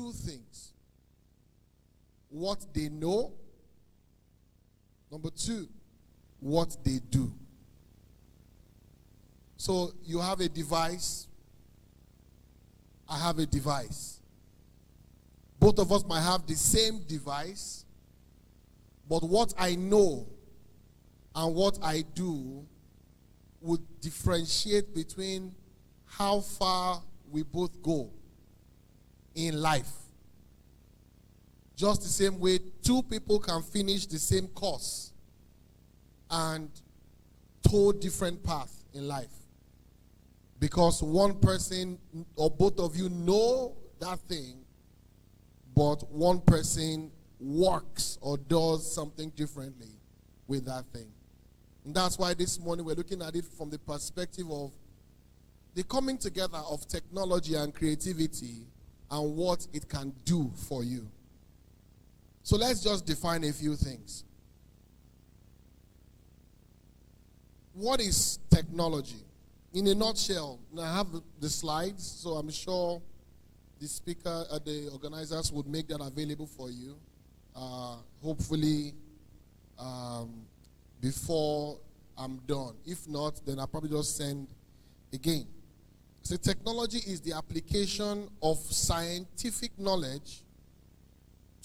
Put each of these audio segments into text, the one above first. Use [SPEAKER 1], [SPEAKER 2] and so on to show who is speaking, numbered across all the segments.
[SPEAKER 1] two things: what they know. Number two, what they do. So you have a device. I have a device. Both of us might have the same device, but what I know and what I do would differentiate between how far we both go in life. Just the same way two people can finish the same course and tow different paths in life. Because one person or both of you know that thing, but one person works or does something differently with that thing. And that's why this morning we're looking at it from the perspective of the coming together of technology and creativity and what it can do for you. So let's just define a few things. What is technology? In a nutshell, I have the slides, so I'm sure the speaker, the organizers would make that available for you. Hopefully, before I'm done. If not, then I'll probably just send again. So technology is the application of scientific knowledge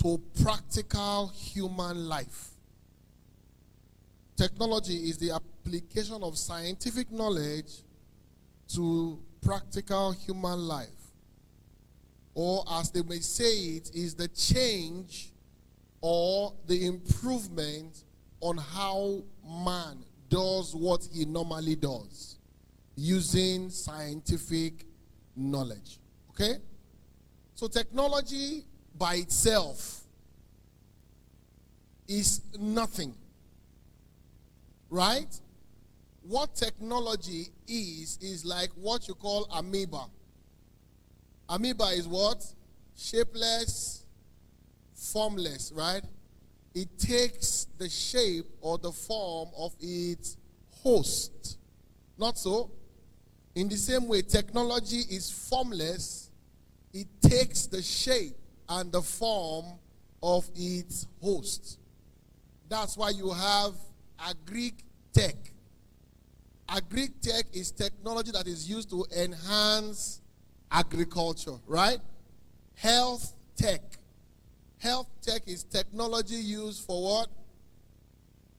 [SPEAKER 1] to practical human life. Technology is the application of scientific knowledge to practical human life. Or as they may say it, is the change or the improvement on how man does what he normally does using scientific knowledge. Okay? So technology by itself is nothing. Right? What technology is like what you call amoeba. Amoeba is what? Shapeless, formless, right? It takes the shape or the form of its host. Not so? In the same way, technology is formless. It takes the shape and the form of its host. That's why you have agri tech. Agri tech is technology that is used to enhance agriculture, right? Health tech. Health tech is technology used for what?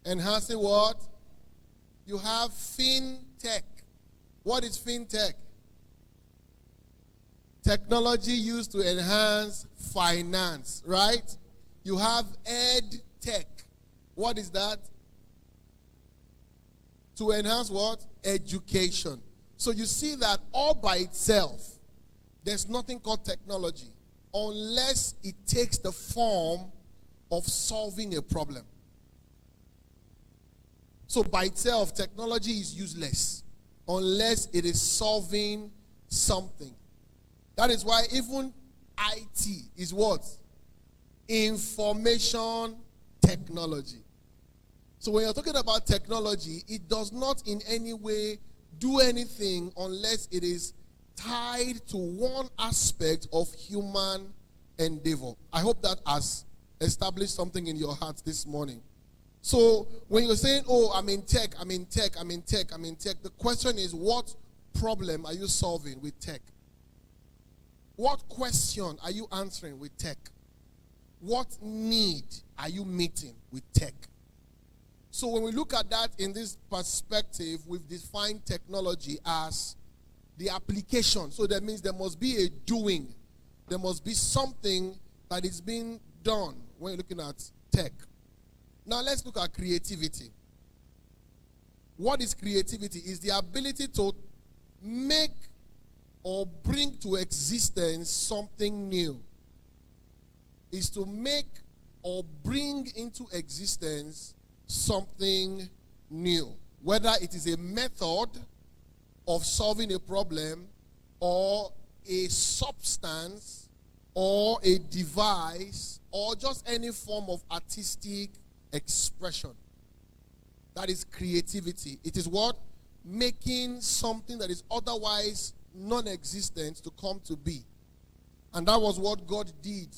[SPEAKER 1] Enhancing what? You have fintech. What is fintech? Technology used to enhance finance, right? You have ed tech. What is that? To enhance what? Education. So you see that all by itself, there's nothing called technology unless it takes the form of solving a problem. So by itself, technology is useless unless it is solving something. That is why even IT is what? Information technology. So when you're talking about technology, it does not in any way do anything unless it is tied to one aspect of human endeavor. I hope that has established something in your heart this morning. So when you're saying, oh, I'm in tech, the question is, what problem are you solving with tech? What question are you answering with tech? What need are you meeting with tech? So when we look at that in this perspective, we've defined technology as the application. So that means there must be a doing. There must be something that is being done when you're looking at tech. Now let's look at creativity. What is creativity? Is the ability to make or bring to existence something new. Is to make or bring into existence something new. Whether it is a method of solving a problem or a substance or a device or just any form of artistic expression. That is creativity. It is what? Making something that is otherwise non-existent to come to be. And that was what God did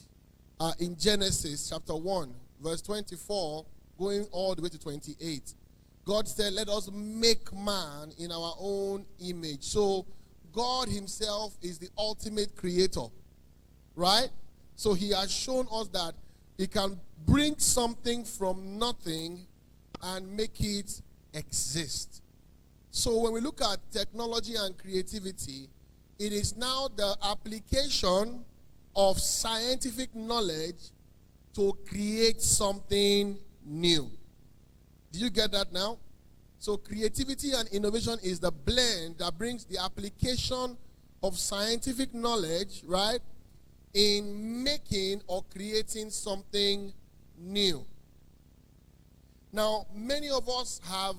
[SPEAKER 1] in Genesis chapter 1, verse 24, going all the way to 28. God said, let us make man in our own image. So God himself is the ultimate creator, right? So he has shown us that he can bring something from nothing and make it exist. So when we look at technology and creativity, it is now the application of scientific knowledge to create something new. Do you get that now? So creativity and innovation is the blend that brings the application of scientific knowledge, right, in making or creating something new. Now, many of us have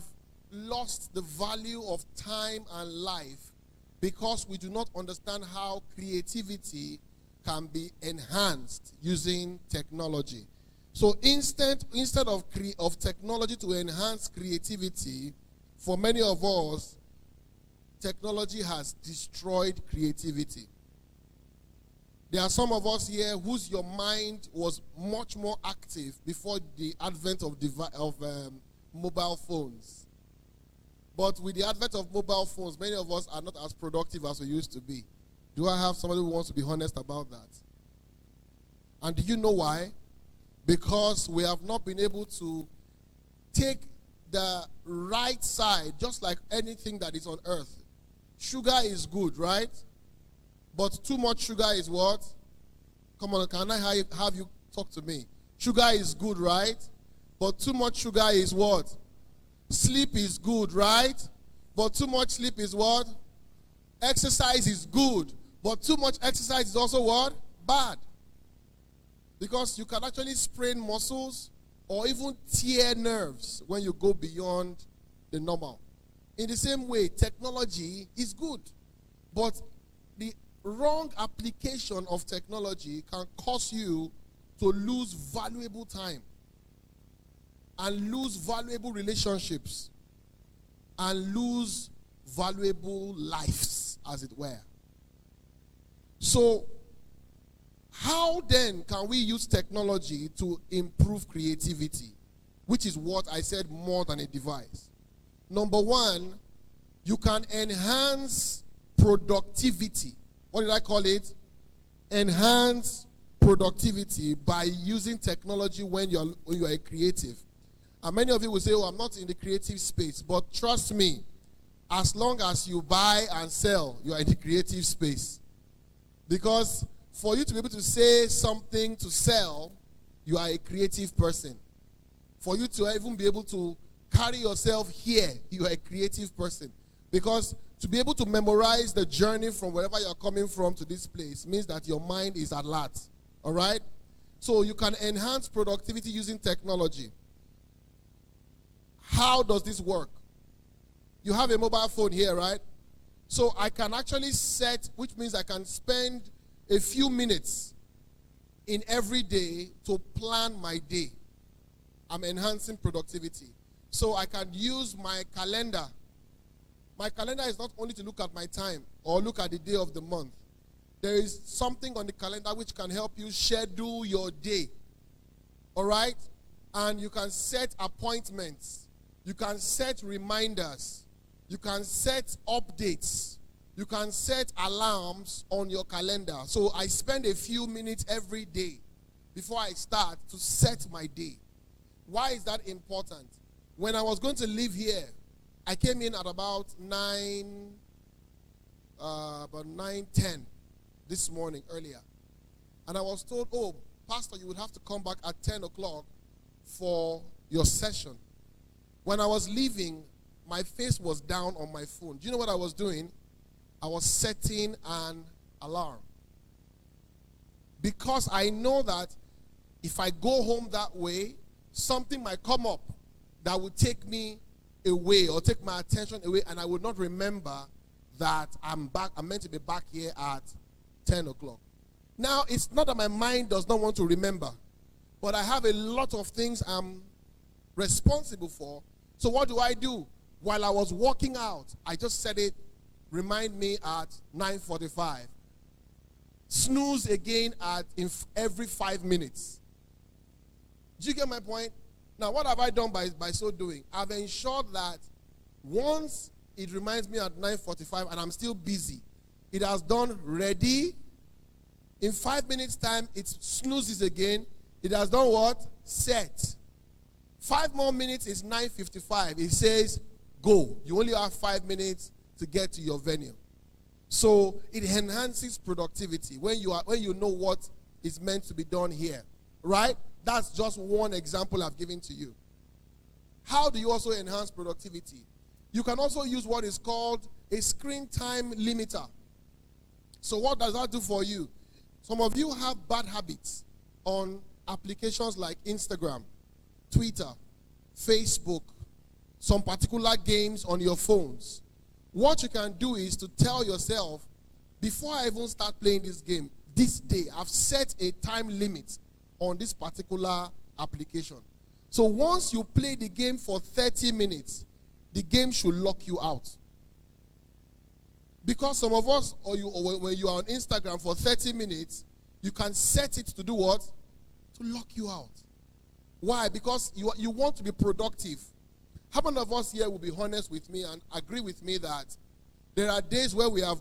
[SPEAKER 1] lost the value of time and life because we do not understand how creativity can be enhanced using technology. So instead of technology to enhance creativity, for many of us, technology has destroyed creativity. There are some of us here whose your mind was much more active before the advent of mobile phones. But with the advent of mobile phones, many of us are not as productive as we used to be. Do I have somebody who wants to be honest about that? And do you know why? Because we have not been able to take the right side, just like anything that is on earth. Sugar is good, right? But too much sugar is what? Come on, can I have you talk to me? Sugar is good, right? But too much sugar is what? Sleep is good, right? But too much sleep is what? Exercise is good. But too much exercise is also what? Bad. Because you can actually sprain muscles or even tear nerves when you go beyond the normal. In the same way, technology is good. But the wrong application of technology can cause you to lose valuable time and lose valuable relationships and lose valuable lives, as it were. So, how then can we use technology to improve creativity? Which is what I said, more than a device. Number one, you can enhance productivity. What did I call it? Enhance productivity by using technology when you are a creative. And many of you will say, oh, I'm not in the creative space. But trust me, as long as you buy and sell, you are in the creative space. Because for you to be able to say something to sell, you are a creative person. For you to even be able to carry yourself here, you are a creative person. Because to be able to memorize the journey from wherever you're coming from to this place means that your mind is alert. All right? So you can enhance productivity using technology. How does this work? You have a mobile phone here, right? So I can actually set, which means I can spend a few minutes in every day to plan my day. I'm enhancing productivity. So I can use my calendar. My calendar is not only to look at my time or look at the day of the month. There is something on the calendar which can help you schedule your day. All right? And you can set appointments. You can set reminders. You can set updates. You can set alarms on your calendar. So I spend a few minutes every day before I start to set my day. Why is that important? When I was going to leave here, I came in at about 9:10 this morning, earlier. And I was told, oh, Pastor, you would have to come back at 10 o'clock for your session. When I was leaving, my face was down on my phone. Do you know what I was doing? I was setting an alarm. Because I know that if I go home that way, something might come up that would take me away or take my attention away, and I would not remember that I'm meant to be back here at 10 o'clock. Now, it's not that my mind does not want to remember, but I have a lot of things I'm responsible for. So what do? While I was walking out, I just said it, remind me at 9:45. snooze again every 5 minutes. Do you get my point? Now, what have I done by so doing? I've ensured that once it reminds me at 9:45 and I'm still busy, it has done ready. In 5 minutes' time, it snoozes again. It has done what? Set. 5 more minutes is 9:55. It says, go. You only have 5 minutes to get to your venue. So it enhances productivity when you know what is meant to be done here. Right? That's just one example I've given to you. How do you also enhance productivity? You can also use what is called a screen time limiter. So what does that do for you? Some of you have bad habits on applications like Instagram, Twitter, Facebook, some particular games on your phones. What you can do is to tell yourself, before I even start playing this game, this day, I've set a time limit on this particular application. So once you play the game for 30 minutes, the game should lock you out. Because some of us, when you are on Instagram for 30 minutes, you can set it to do what? To lock you out. Why? Because you want to be productive. How many of us here will be honest with me and agree with me that there are days where we have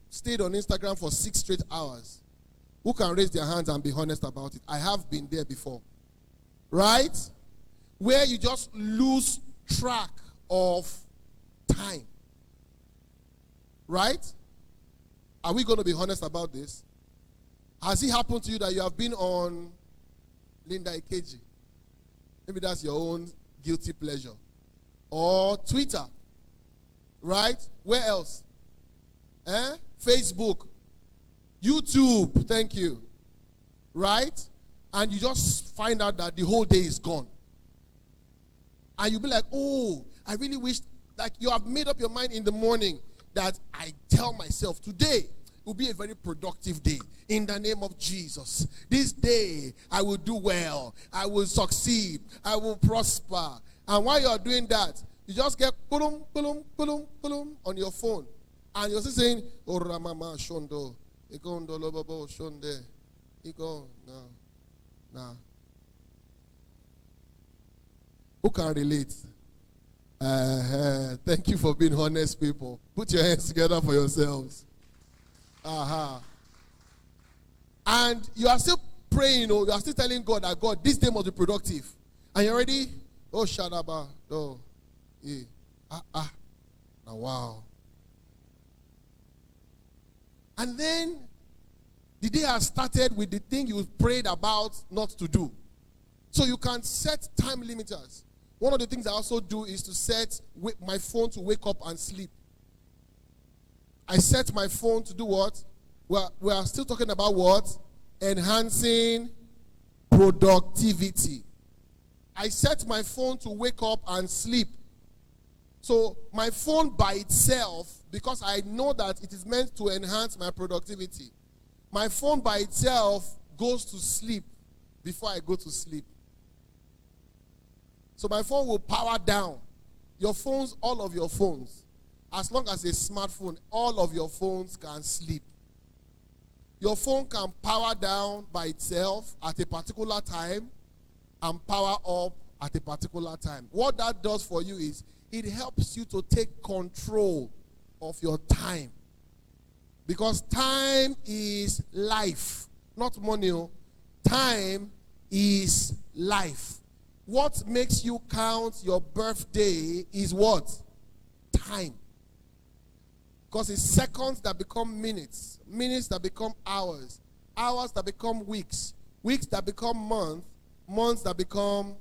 [SPEAKER 1] stayed on Instagram for 6 straight hours? Who can raise their hands and be honest about it? I have been there before. Right? Where you just lose track of time. Right? Are we going to be honest about this? Has it happened to you that you have been on Linda Ikeji? Maybe that's your own guilty pleasure. Or Twitter. Right? Where else? Facebook. YouTube. Thank you. Right? And you just find out that the whole day is gone. And you'll be like, oh, I really wish, like you have made up your mind in the morning that I tell myself today will be a very productive day. In the name of Jesus. This day I will do well. I will succeed. I will prosper. And while you are doing that, you just get kulum, kulum, kulum, kulum on your phone. And you're still saying, oh, Ramama Shondo. Ikondo Lobobo Shonde. Iko. No. Who can relate? Thank you for being honest, people. Put your hands together for yourselves. And you are still praying, you are still telling God that God, this day must be productive. And you're ready? Oh, Shadaba. Oh, yeah. Now, wow. And then the day has started with the thing you prayed about not to do. So you can set time limiters. One of the things I also do is to set my phone to wake up and sleep. I set my phone to do what? We are still talking about what? Enhancing productivity. I set my phone to wake up and sleep. So my phone by itself, because I know that it is meant to enhance my productivity, my phone by itself goes to sleep before I go to sleep. So my phone will power down. Your phones, all of your phones, as long as a smartphone, all of your phones can sleep. Your phone can power down by itself at a particular time and power up at a particular time. What that does for you is it helps you to take control of your time. Because time is life, not money. Time is life. What makes you count your birthday is what? Time. Because it's seconds that become minutes, minutes that become hours, hours that become weeks, weeks that become months, months that become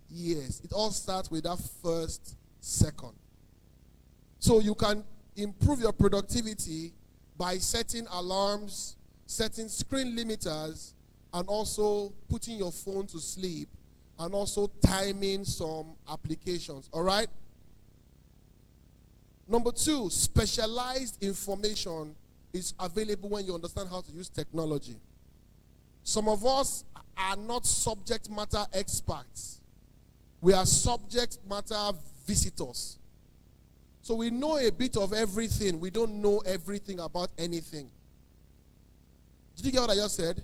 [SPEAKER 1] years. It all starts with that first second. So you can improve your productivity by setting alarms, setting screen limiters, and also putting your phone to sleep, and also timing some applications. All right? Number 2, specialized information is available when you understand how to use technology. Some of us are not subject matter experts. We are subject matter visitors. So we know a bit of everything. We don't know everything about anything. Did you get what I just said?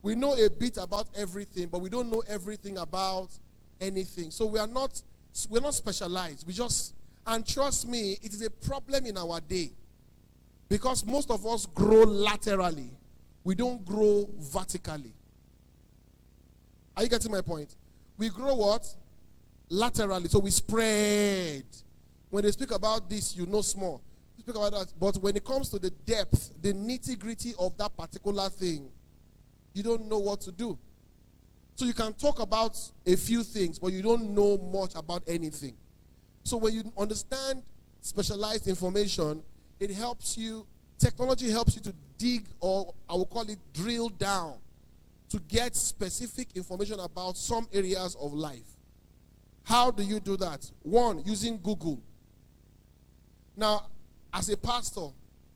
[SPEAKER 1] We know a bit about everything, but we don't know everything about anything. So we're not specialized. And trust me, it is a problem in our day. Because most of us grow laterally. We don't grow vertically. Are you getting my point? We grow what? Laterally. So we spread. When they speak about this, you know small. You speak about that. But when it comes to the depth, the nitty-gritty of that particular thing, you don't know what to do. So you can talk about a few things, but you don't know much about anything. So when you understand specialized information, it helps you, technology helps you to dig, or I will call it drill down, to get specific information about some areas of life. How do you do that? One, using Google. Now, as a pastor,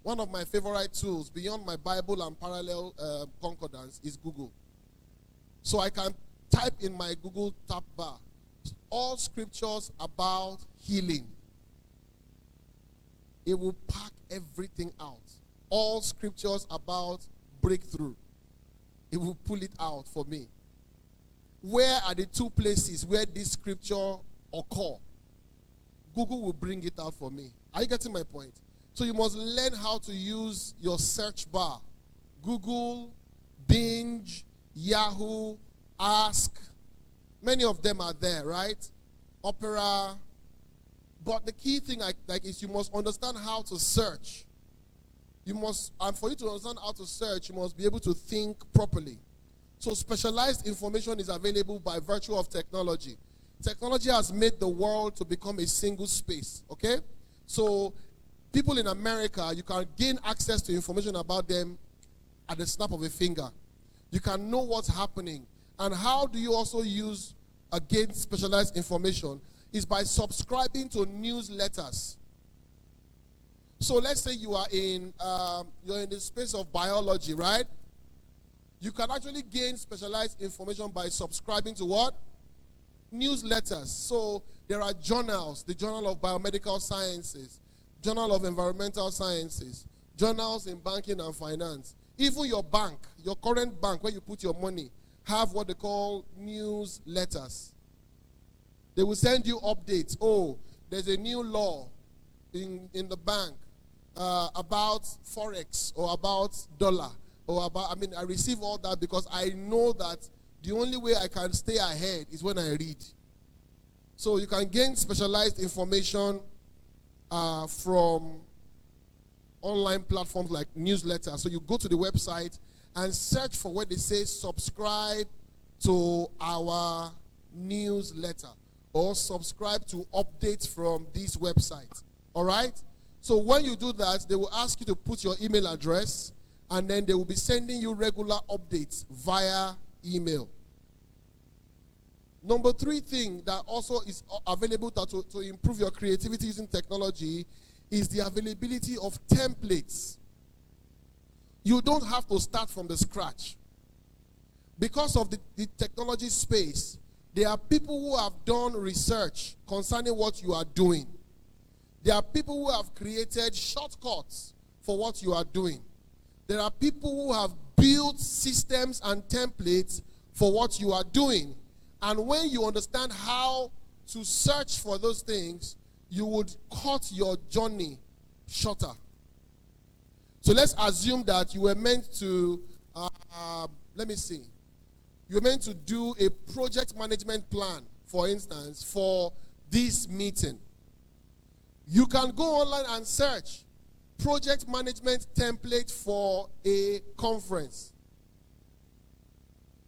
[SPEAKER 1] one of my favorite tools beyond my Bible and parallel concordance is Google. So I can type in my Google tab bar all scriptures about healing. It will pack everything out. All scriptures about breakthrough. It will pull it out for me. Where are the two places where this scripture occur? Google will bring it out for me. Are you getting my point? So you must learn how to use your search bar. Google, Bing, Yahoo, Ask. Many of them are there, right? Opera. But the key thing is you must understand how to search. And for you to understand how to search, you must be able to think properly. So specialized information is available by virtue of technology. Technology has made the world to become a single space, okay? So people in America, you can gain access to information about them at the snap of a finger. You can know what's happening. And how do you also use, again, specialized information? Is by subscribing to newsletters. So let's say you're in the space of biology, right? You can actually gain specialized information by subscribing to what? Newsletters. So there are journals, the Journal of Biomedical Sciences, Journal of Environmental Sciences, journals in banking and finance. Even your bank, your current bank where you put your money, have what they call newsletters. They will send you updates. Oh, there's a new law in the bank about Forex or about dollar. I receive all that because I know that the only way I can stay ahead is when I read. So you can gain specialized information from online platforms like newsletters. So you go to the website and search for where they say subscribe to our newsletter or subscribe to updates from this website. All right? So when you do that, they will ask you to put your email address, and then they will be sending you regular updates via email. Number 3 thing that also is available to improve your creativity using technology is the availability of templates. You don't have to start from the scratch. Because of the technology space, there are people who have done research concerning what you are doing. There are people who have created shortcuts for what you are doing. There are people who have built systems and templates for what you are doing. And when you understand how to search for those things, you would cut your journey shorter. So let's assume that you were meant to, you were meant to do a project management plan, for instance, for this meeting. You can go online and search project management template for a conference.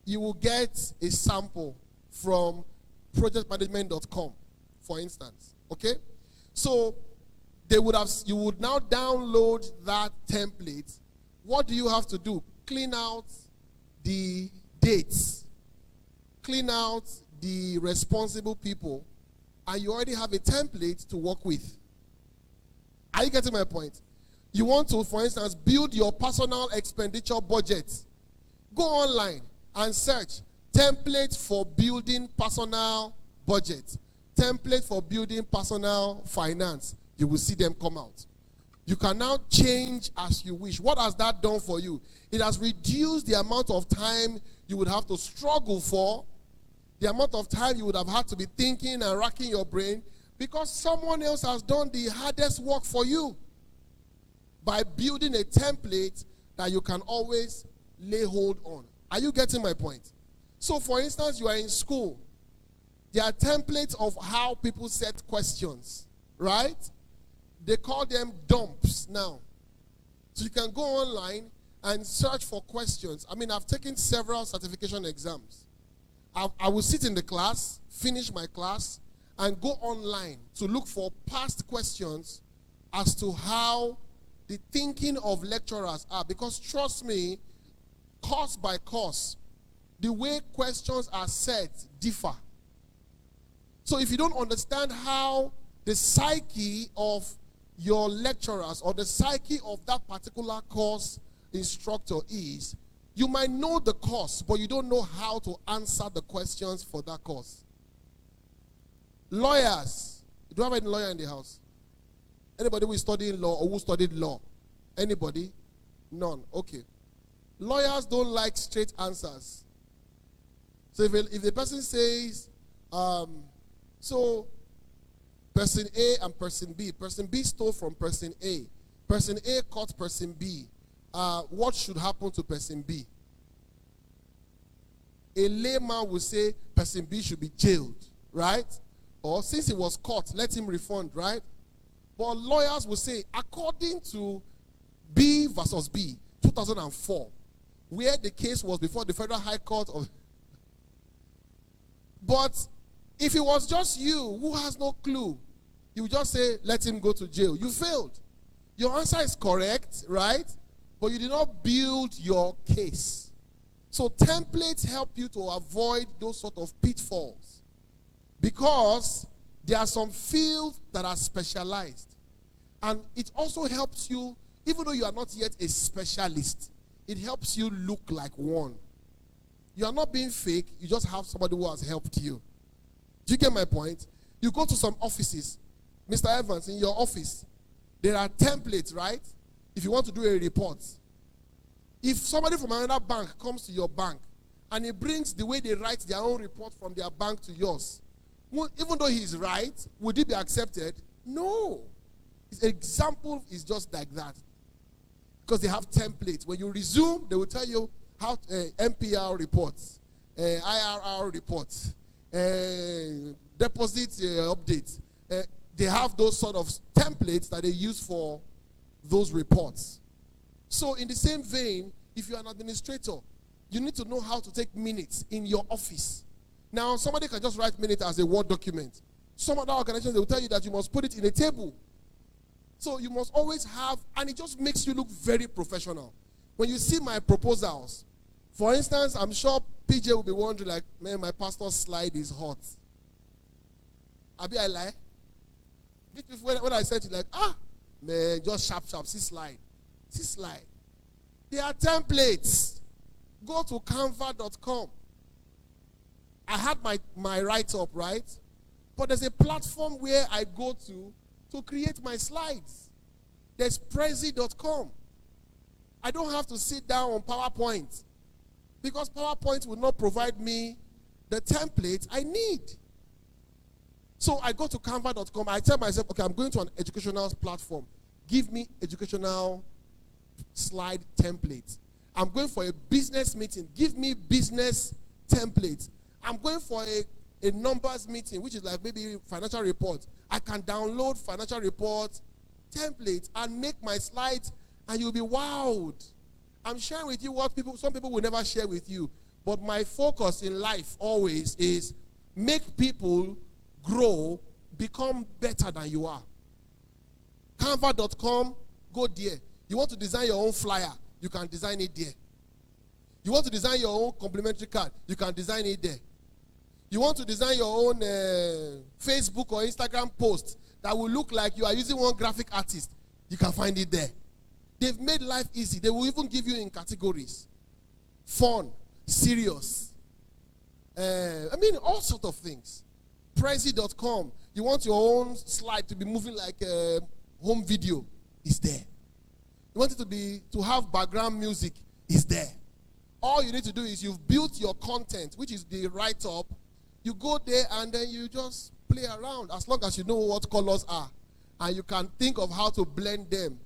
[SPEAKER 1] You will get a sample from projectmanagement.com, for instance. Okay? So you would now download that template. What do you have to do? Clean out the dates. Clean out the responsible people. And you already have a template to work with. Are you getting my point? You want to, for instance, build your personal expenditure budget. Go online and search template for building personal budget. Template for building personal finance. You will see them come out. You can now change as you wish. What has that done for you? It has reduced the amount of time you would have to struggle for, the amount of time you would have had to be thinking and racking your brain, because someone else has done the hardest work for you by building a template that you can always lay hold on. Are you getting my point? So, for instance, you are in school. There are templates of how people set questions, right? They call them dumps now. So you can go online and search for questions. I mean, I've taken several certification exams. I will sit in the class, finish my class, and go online to look for past questions as to how the thinking of lecturers are. Because trust me, course by course, the way questions are set differ. So if you don't understand how the psyche of your lecturers or the psyche of that particular course instructor is, you might know the course, but you don't know how to answer the questions for that course. Lawyers. Do you have any lawyer in the house? Anybody who is studying law or who studied law? Anybody? None. Okay. Lawyers don't like straight answers. So if the person says, so person A and person B stole from person A caught person B, what should happen to person B? A layman will say person B should be jailed, right? Or since he was caught, let him refund, right? But lawyers will say, according to B versus B, 2004, where the case was before the Federal High Court of... But if it was just you who has no clue, you would just say, let him go to jail. You failed. Your answer is correct, right? But you did not build your case. So templates help you to avoid those sort of pitfalls, because there are some fields that are specialized. And it also helps you, even though you are not yet a specialist, it helps you look like one. You are not being fake, you just have somebody who has helped you. Do you get my point? You go to some offices. Mr. Evans, in your office, there are templates, right? If you want to do a report. If somebody from another bank comes to your bank and he brings the way they write their own report from their bank to yours, even though he's right, would it be accepted? No. His example is just like that. Because they have templates. When you resume, they will tell you how MPR reports, IRR reports, deposit updates. They have those sort of templates that they use for those reports. So in the same vein, if you're an administrator, you need to know how to take minutes in your office. Now, somebody can just write minutes as a Word document. Some other organizations, they will tell you that you must put it in a table. So you must always have, and it just makes you look very professional. When you see my proposals, for instance, I'm sure PJ will be wondering, like, man, my pastor's slide is hot. Abi, I lie? When I said it, like, man, just sharp, see slide. See slide. They are templates. Go to canva.com. I had my write-up, right? But there's a platform where I go to create my slides. There's prezi.com. I don't have to sit down on PowerPoint, because PowerPoint will not provide me the template I need. So I go to canva.com. I tell myself, okay, I'm going to an educational platform. Give me educational slide template. I'm going for a business meeting. Give me business template. I'm going for a numbers meeting, which is like maybe financial report. I can download financial report templates and make my slides, and you'll be wowed. I'm sharing with you what some people will never share with you. But my focus in life always is make people grow, become better than you are. Canva.com, go there. You want to design your own flyer, you can design it there. You want to design your own complimentary card, you can design it there. You want to design your own Facebook or Instagram post that will look like you are using one graphic artist, you can find it there. They've made life easy. They will even give you in categories. Fun, serious. All sorts of things. Prezi.com. You want your own slide to be moving like a home video. It's there. You want it to have background music, it's there. All you need to do is you've built your content, which is the write-up. You go there and then you just play around. As long as you know what colors are and you can think of how to blend them,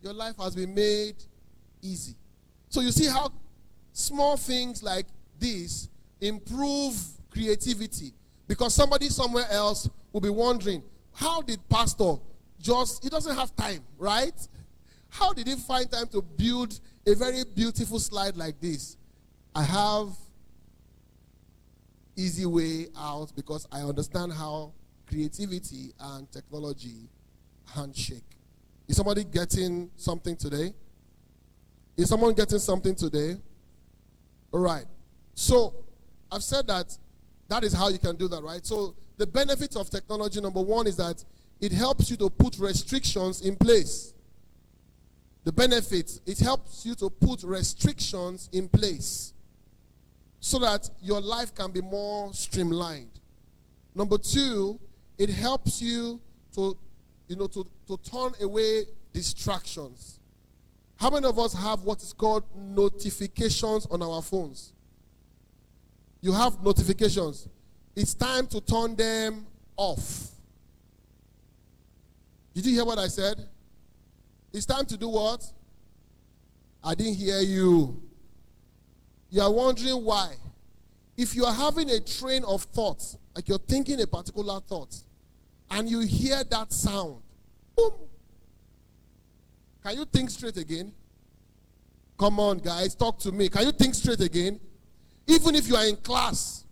[SPEAKER 1] your life has been made easy. So you see how small things like this improve creativity. Because somebody somewhere else will be wondering, how did pastor he doesn't have time, right? How did he find time to build a very beautiful slide like this? I have easy way out because I understand how creativity and technology handshake. Is somebody getting something today? Is someone getting something today? All right. So I've said that is how you can do that, right? So the benefit of technology, number one, is that it helps you to put restrictions in place. The benefit, it helps you to put restrictions in place so that your life can be more streamlined. Number two, it helps you to turn away distractions. How many of us have what is called notifications on our phones? You have notifications. It's time to turn them off. Did you hear what I said? It's time to do what? I didn't hear you. You are wondering why. If you are having a train of thoughts, like you're thinking a particular thought, and you hear that sound, boom. Can you think straight again? Come on, guys, talk to me. Can you think straight again? Even if you are in class,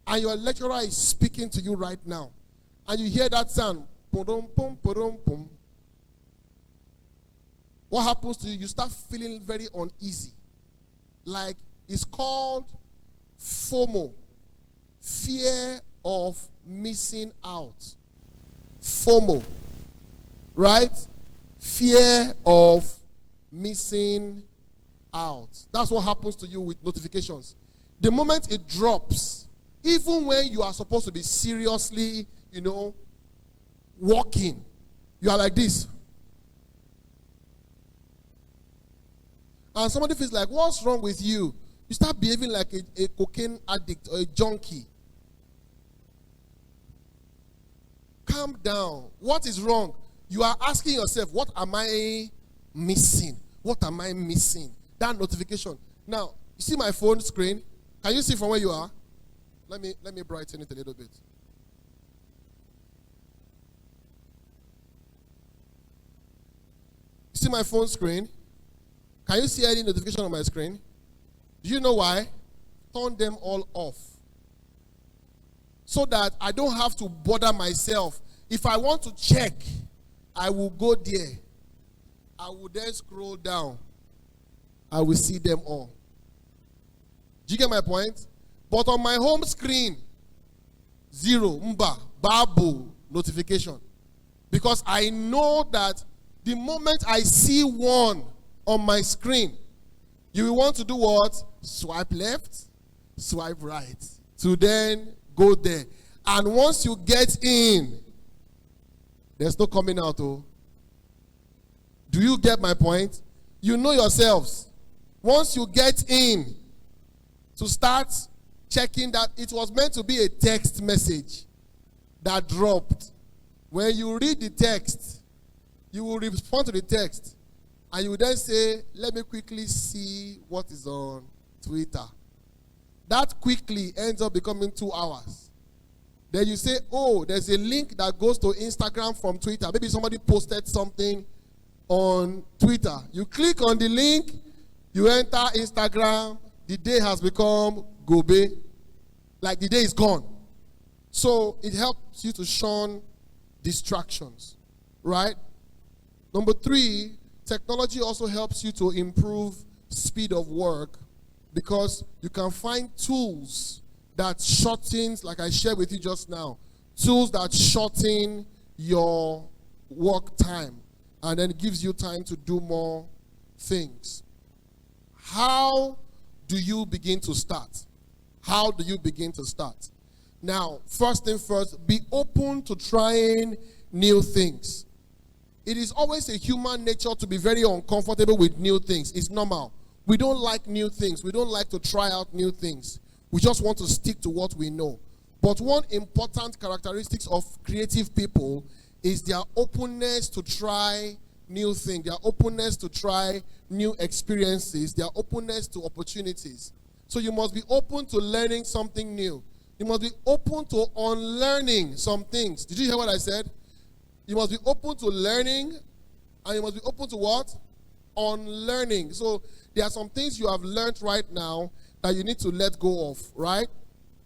[SPEAKER 1] and your lecturer is speaking to you right now, and you hear that sound, pum, pum, pum, pum. What happens to you? You start feeling very uneasy. Like, it's called FOMO. Fear of missing out. FOMO. Right? Fear of missing out. That's what happens to you with notifications. The moment it drops, even when you are supposed to be seriously, walking, you are like this. And somebody feels like, what's wrong with you? You start behaving like a cocaine addict or a junkie. Calm down. What is wrong? You are asking yourself, what am I missing? What am I missing? That notification. Now, you see my phone screen? Can you see from where you are? Let me brighten it a little bit. You see my phone screen? Can you see any notification on my screen? Do you know why? Turn them all off. So that I don't have to bother myself. If I want to check, I will go there. I will then scroll down. I will see them all. Do you get my point? But on my home screen, 0, babu, notification. Because I know that the moment I see one on my screen, you will want to do what? Swipe left, swipe right. To then go there. And once you get in, there's no coming out. Oh. Do you get my point? You know yourselves. Once you get in, to start checking that it was meant to be a text message that dropped. When you read the text, you will respond to the text. And you will then say, let me quickly see what is on Twitter. That quickly ends up becoming 2 hours. Then you say, oh, there's a link that goes to Instagram from Twitter. Maybe somebody posted something on Twitter. You click on the link, you enter Instagram, the day has become gobe. Like the day is gone. So it helps you to shun distractions, right? Number 3, technology also helps you to improve speed of work because you can find tools that shortens, like I shared with you just now, tools that shorten your work time and then gives you time to do more things. How do you begin to start? How do you begin to start? Now, first thing first, be open to trying new things. It is always a human nature to be very uncomfortable with new things. It's normal. We don't like new things. We don't like to try out new things. We just want to stick to what we know. But one important characteristic of creative people is their openness to try new things, their openness to try new experiences, their openness to opportunities. So you must be open to learning something new. You must be open to unlearning some things. Did you hear what I said? You must be open to learning, and you must be open to what? Unlearning. So there are some things you have learned right now that you need to let go of, right?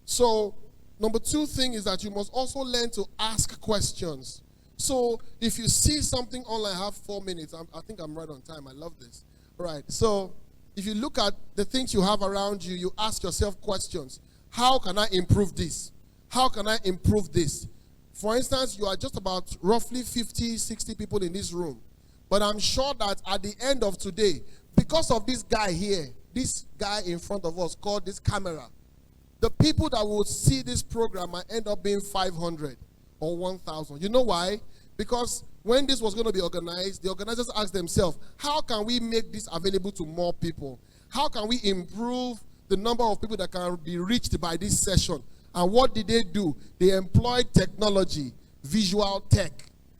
[SPEAKER 1] So number 2 thing is that you must also learn to ask questions. So if you see something online, I have 4 minutes. I think I'm right on time. I love this. All right. So if you look at the things you have around you, you ask yourself questions. How can I improve this? How can I improve this? For instance, you are just about roughly 50, 60 people in this room. But I'm sure that at the end of today, because of this guy here, this guy in front of us called this camera, the people that will see this program might end up being 500 or 1,000. You know why? Because when this was going to be organized, the organizers asked themselves, how can we make this available to more people? How can we improve the number of people that can be reached by this session? And what did they do? They employed technology, visual tech.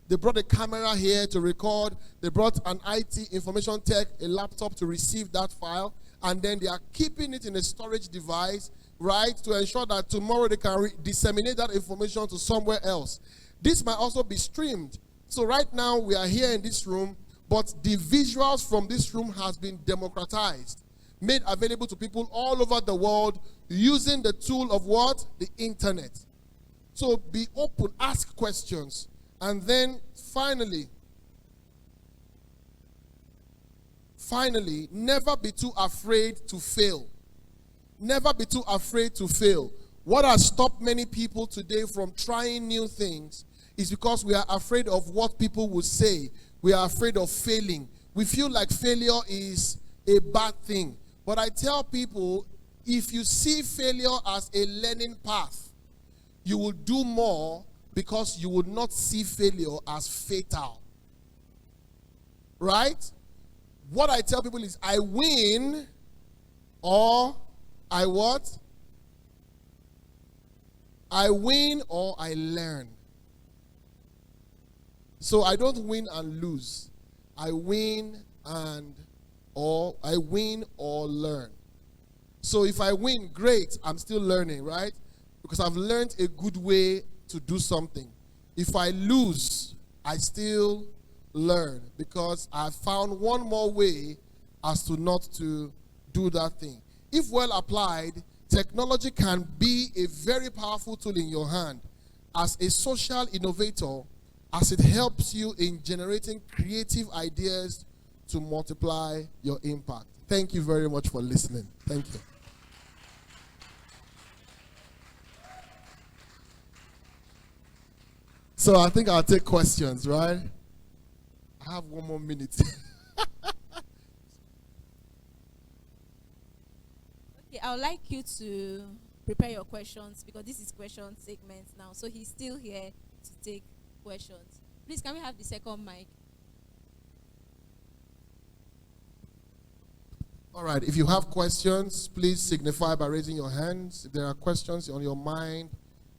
[SPEAKER 1] They brought a camera here to record. They brought an IT information tech, a laptop to receive that file. And then they are keeping it in a storage device, right, to ensure that tomorrow they can disseminate that information to somewhere else. This might also be streamed. So right now we are here in this room, but the visuals from this room has been democratized, made available to people all over the world using the tool of what? The internet. So be open, ask questions. And then finally, never be too afraid to fail. Never be too afraid to fail. What has stopped many people today from trying new things is because we are afraid of what people will say. We are afraid of failing. We feel like failure is a bad thing. But I tell people, if you see failure as a learning path, you will do more because you would not see failure as fatal. Right? What I tell people is, I win or I what? I win or I learn. So I don't win and lose. I win or learn. So if I win, great, I'm still learning, right? Because I've learned a good way to do something. If I lose, I still learn because I found one more way as to not to do that thing. If well applied, technology can be a very powerful tool in your hand as a social innovator, as it helps you in generating creative ideas to multiply your impact. Thank you very much for listening. Thank you. So I think I'll take questions, right? I have 1 more minute.
[SPEAKER 2] Okay, I would like you to prepare your questions because this is question segment now. So he's still here to take questions. Please, can we have the second mic?
[SPEAKER 1] All right, if you have questions, please signify by raising your hands. If there are questions on your mind,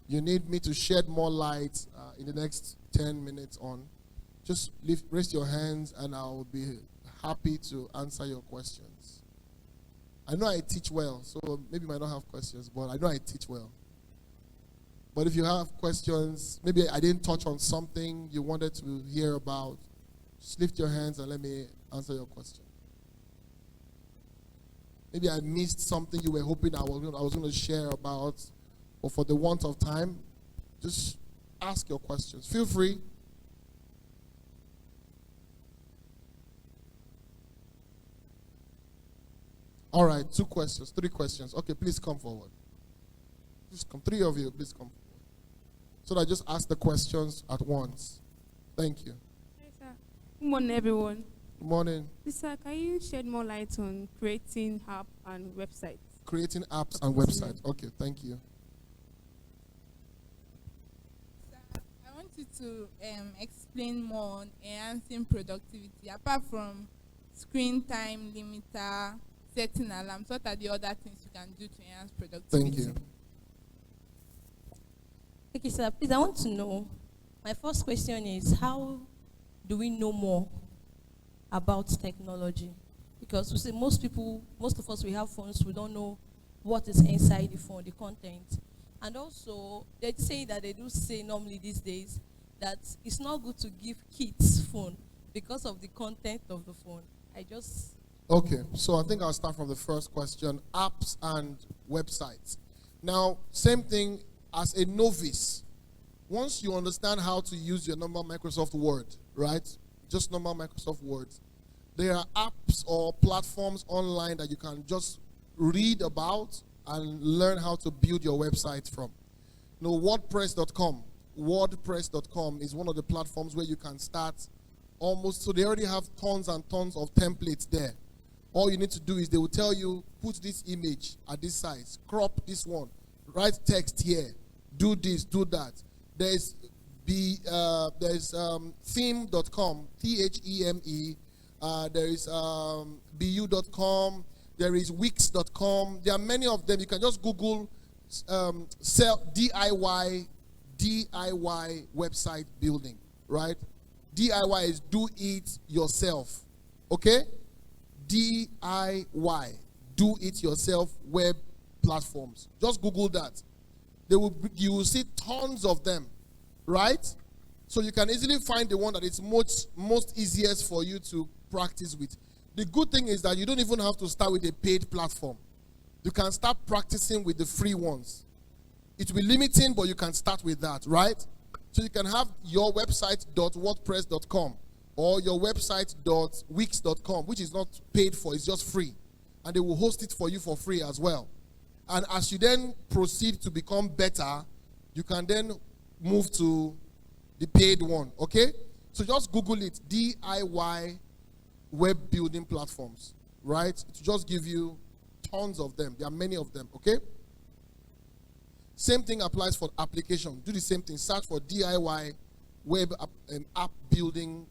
[SPEAKER 1] you need me to shed more light in the next 10 minutes on, just raise your hands and I'll be happy to answer your questions. I know I teach well, so maybe you might not have questions, but I know I teach well. But if you have questions, maybe I didn't touch on something you wanted to hear about, just lift your hands and let me answer your question. Maybe I missed something you were hoping I was going to share about, but for the want of time, just ask your questions. Feel free. All right, 2 questions, 3 questions. Okay, please come forward. Just come, 3 of you, please come forward. So that I just ask the questions at once. Thank you.
[SPEAKER 3] Hi, sir. Good morning, everyone.
[SPEAKER 1] Good morning.
[SPEAKER 3] Sir, can you shed more light on creating apps and websites?
[SPEAKER 1] Creating apps and websites. Okay, thank you.
[SPEAKER 4] Sir, I want you to explain more on enhancing productivity. Apart from screen time limiter, setting alarms, what are the other things you can do to enhance productivity?
[SPEAKER 1] Thank you.
[SPEAKER 5] Okay, sir, please, I want to know, my first question is, how do we know more about technology? Because we say most of us, we have phones, we don't know what is inside the phone, the content. And also, they say that they do say normally these days that it's not good to give kids phone because of the content of the phone.
[SPEAKER 1] Okay, so I think I'll start from the first question, apps and websites. Now, same thing as a novice. Once you understand how to use your normal Microsoft Word, right? Just normal Microsoft Word. There are apps or platforms online that you can just read about and learn how to build your website from. You know, WordPress.com. WordPress.com is one of the platforms where you can start so they already have tons and tons of templates there. All you need to do is they will tell you, put this image at this size, crop this one, write text here, do this, do that. There's theme.com, THEME. There is bu.com. There is wix.com. There are many of them. You can just Google DIY website building, right? DIY is do it yourself. Okay? DIY, do it yourself web platforms. Just Google that. You will see tons of them, right? So you can easily find the one that is most easiest for you to practice with. The good thing is that you don't even have to start with a paid platform. You can start practicing with the free ones. It will be limiting, but you can start with that, right? So you can have your website.wordpress.com or your website.wix.com, which is not paid for, it's just free. And they will host it for you for free as well. And as you then proceed to become better, you can then move to the paid one, okay? So just Google it, DIY web building platforms, right? To just give you tons of them. There are many of them, okay? Same thing applies for application. Do the same thing. Search for DIY web app building,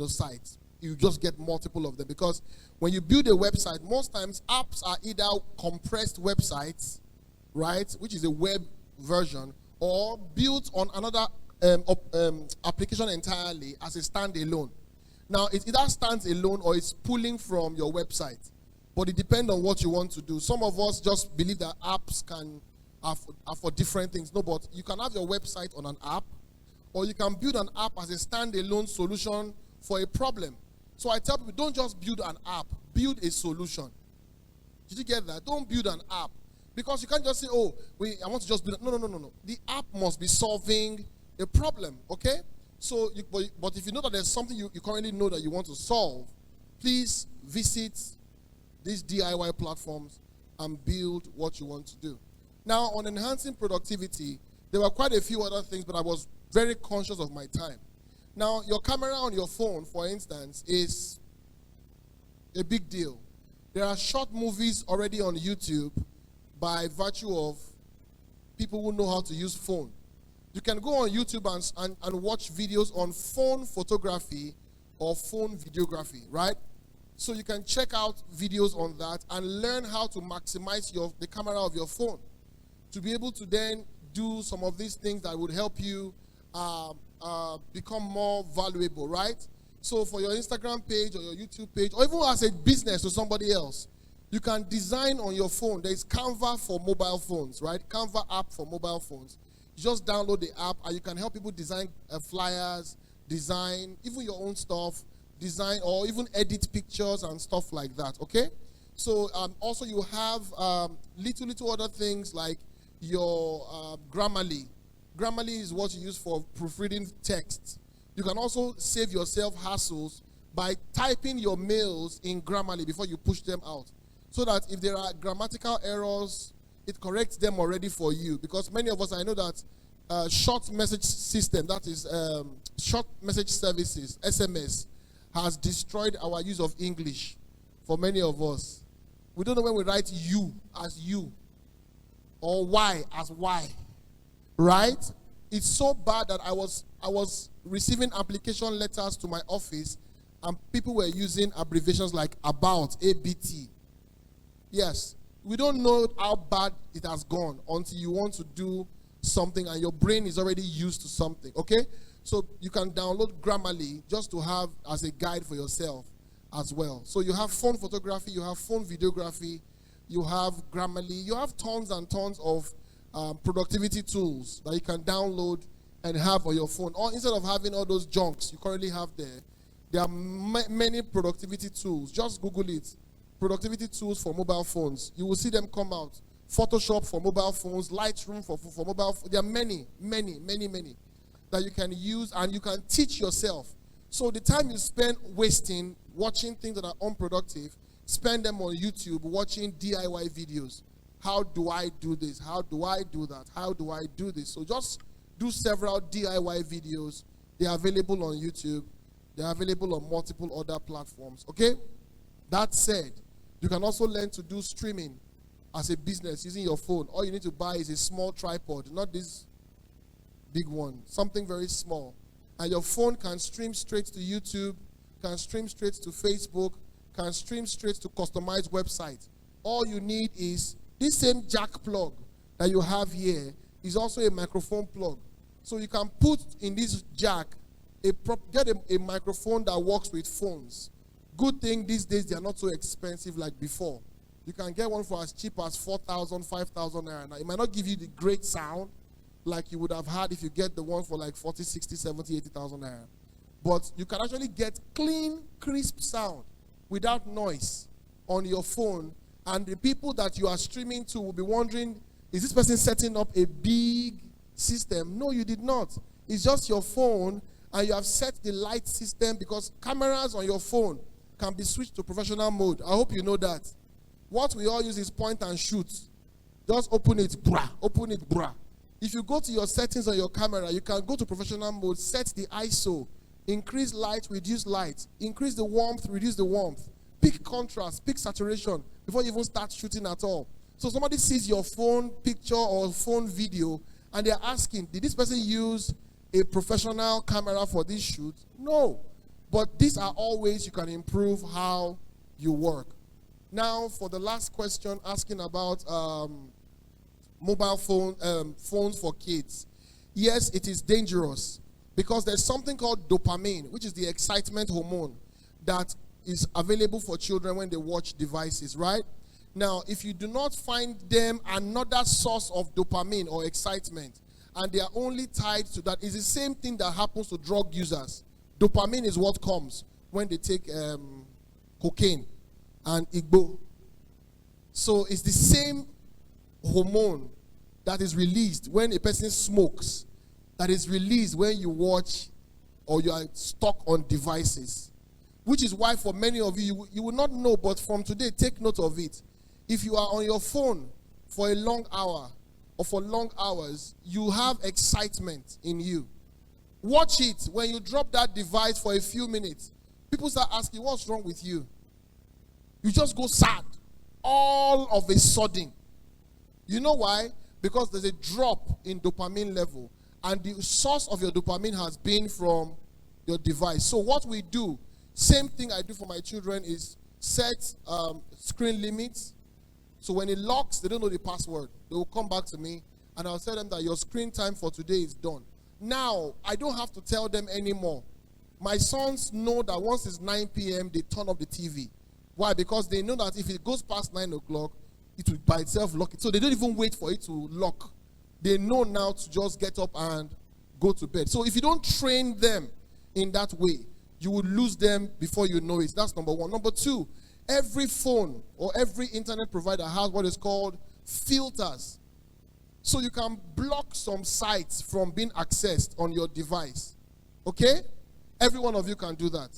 [SPEAKER 1] sites. You just get multiple of them because when you build a website, most times apps are either compressed websites, right, which is a web version, or built on another application entirely as a standalone. Now, it either stands alone or it's pulling from your website, but it depends on what you want to do. Some of us just believe that apps are for different things. No, but you can have your website on an app, or you can build an app as a standalone solution for a problem. So I tell people, don't just build an app, build a solution. Did you get that? Don't build an app. Because you can't just say, I want to just build it. No. The app must be solving a problem, okay? So, but if you know that there's something you currently know that you want to solve, please visit these DIY platforms and build what you want to do. Now, on enhancing productivity, there were quite a few other things, but I was very conscious of my time. Now, your camera on your phone, for instance, is a big deal. There are short movies already on YouTube by virtue of people who know how to use phone. You can go on YouTube and watch videos on phone photography or phone videography, right? So you can check out videos on that and learn how to maximize the camera of your phone to be able to then do some of these things that would help you become more valuable, right? So for your Instagram page or your YouTube page, or even as a business to somebody else, you can design on your phone. There's Canva for mobile phones, right? Canva app for mobile phones. You just download the app and you can help people design flyers, design even your own stuff, design or even edit pictures and stuff like that, okay? So also you have little other things like your Grammarly. Grammarly is what you use for proofreading text. You can also save yourself hassles by typing your mails in Grammarly before you push them out. So that if there are grammatical errors, it corrects them already for you. Because many of us, I know that short message system, that is short message services, SMS, has destroyed our use of English for many of us. We don't know when we write you as you or Y as Y, right? It's so bad that I was I was receiving application letters to my office, and people were using abbreviations like about, ABT. Yes, we don't know how bad it has gone until you want to do something and your brain is already used to something, okay? So you can download Grammarly just to have as a guide for yourself as well. So you have phone photography, you have phone videography, you have Grammarly, you have tons and tons of productivity tools that you can download and have on your phone. Or instead of having all those junks you currently have there are many productivity tools. Just Google it. Productivity tools for mobile phones. You will see them come out. Photoshop for mobile phones, Lightroom for mobile phones. There are many that you can use and you can teach yourself. So the time you spend wasting watching things that are unproductive, spend them on YouTube watching DIY videos. How do I do this? How do I do that? How do I do this? So just do several DIY videos. They are available on YouTube. They are available on multiple other platforms. Okay? That said, you can also learn to do streaming as a business using your phone. All you need to buy is a small tripod, not this big one, something very small. And your phone can stream straight to YouTube, can stream straight to Facebook, can stream straight to customized websites. All you need is this same jack plug that you have here is also a microphone plug. So you can put in this jack, get a microphone that works with phones. Good thing these days they are not so expensive like before. You can get one for as cheap as 4,000, 5,000 naira. Now, it might not give you the great sound like you would have had if you get the one for like 40, 60, 70, 80,000 naira. But you can actually get clean, crisp sound without noise on your phone. And the people that you are streaming to will be wondering, is this person setting up a big system? No, you did not. It's just your phone, and you have set the light system because cameras on your phone can be switched to professional mode. I hope you know that. What we all use is point and shoot. Just open it, brah. Open it, brah. If you go to your settings on your camera, you can go to professional mode, set the ISO, increase light, reduce light, increase the warmth, reduce the warmth, pick contrast, pick saturation before you even start shooting at all. So somebody sees your phone picture or phone video and they're asking, did this person use a professional camera for this shoot? No. But these are all ways you can improve how you work. Now, for the last question, asking about mobile phones for kids. Yes, it is dangerous because there's something called dopamine, which is the excitement hormone that is available for children when they watch devices, right? Now, if you do not find them another source of dopamine or excitement, and they are only tied to that, it's the same thing that happens to drug users. Dopamine is what comes when they take cocaine and Igbo. So it's the same hormone that is released when a person smokes, that is released when you watch or you are stuck on devices. Which is why for many of you, you will not know, but from today, take note of it. If you are on your phone for a long hour or for long hours, you have excitement in you. Watch it. When you drop that device for a few minutes, people start asking, what's wrong with you? You just go sad all of a sudden. You know why? Because there's a drop in dopamine level, and the source of your dopamine has been from your device. So what we do, same thing I do for my children, is set screen limits. So when it locks, they don't know the password. They will come back to me, and I'll tell them that your screen time for today is done. Now, I don't have to tell them anymore. My sons know that once it's 9 p.m., they turn off the TV. Why? Because they know that if it goes past 9 o'clock, it will by itself lock it. So they don't even wait for it to lock. They know now to just get up and go to bed. So if you don't train them in that way, you will lose them before you know it. That's number one. Number two, every phone or every internet provider has what is called filters. So you can block some sites from being accessed on your device. Okay? Every one of you can do that.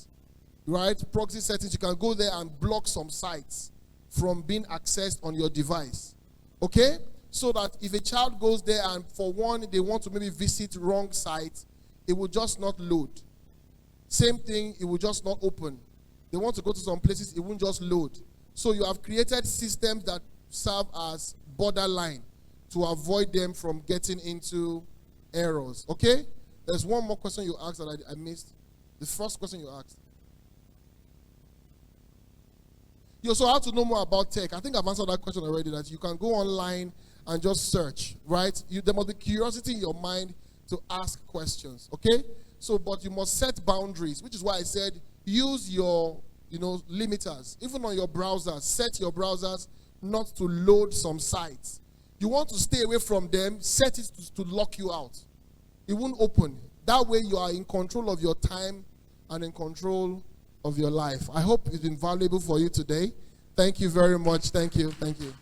[SPEAKER 1] Right? Proxy settings, you can go there and block some sites from being accessed on your device. Okay? So that if a child goes there and for one, they want to maybe visit wrong sites, it will just not load. Same thing, it will just not open. They want to go to some places, it won't just load. So you have created systems that serve as borderline to avoid them from getting into errors. Okay? There's one more question you asked that I missed. The first question you asked. You also have to know more about tech. I think I've answered that question already, that you can go online and just search, right? There must be curiosity in your mind to ask questions, okay? So, but you must set boundaries, which is why I said use your, limiters. Even on your browsers, set your browsers not to load some sites. You want to stay away from them, set it to lock you out. It won't open. That way you are in control of your time and in control of your life. I hope it's been valuable for you today. Thank you very much. Thank you. Thank you.